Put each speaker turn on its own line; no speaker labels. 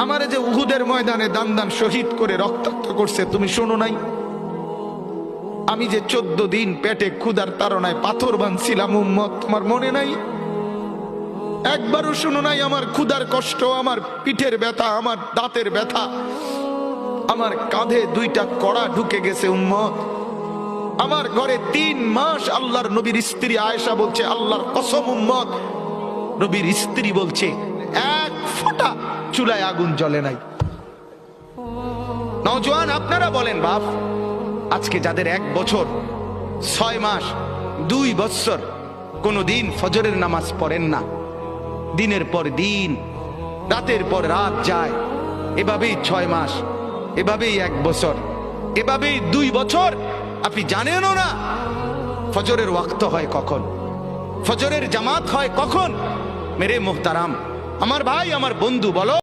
আমারে যে উহুদের ময়দানে দান দান শহীদ করে রক্তাক্ত করছে তুমি শোনো নাই? আমি যে 14 দিন পেটে ক্ষুধার তাড়নায় পাথর বাঁধছিলাম উম্মত, তোমার মনে নাই? একবারও শুনো নাই আমার ক্ষুধার কষ্ট, আমার পিঠের ব্যথা, আমার দাঁতের ব্যথা, আমার কাঁধে 2টা কড়া ঢুকে গেছে উম্মত। আমার ঘরে 3 মাস আল্লাহর নবীর স্ত্রী আয়েশা বলছে, আল্লাহর কসম উম্মত, নবীর স্ত্রী বলছে এক ফোঁটা চুলায় আগুন জ্বলে নাই। নওজোয়ান আপনারা বলেন বাপ, আজকে যাদের 1 বছর 6 মাস 2 বছর কোনদিন ফজরের নামাজ পড়েন না, দিনের পর দিন রাতের পর রাত যায়, এভাবেই 6 মাস, এভাবেই 1 বছর, এভাবেই 2 বছর, আপনি জানেনও না ফজরের ওয়াক্ত হয় কখন, ফজরের জামাত হয় কখন। মেরে মোহতারাম, আমার ভাই, আমার বন্ধু, বলো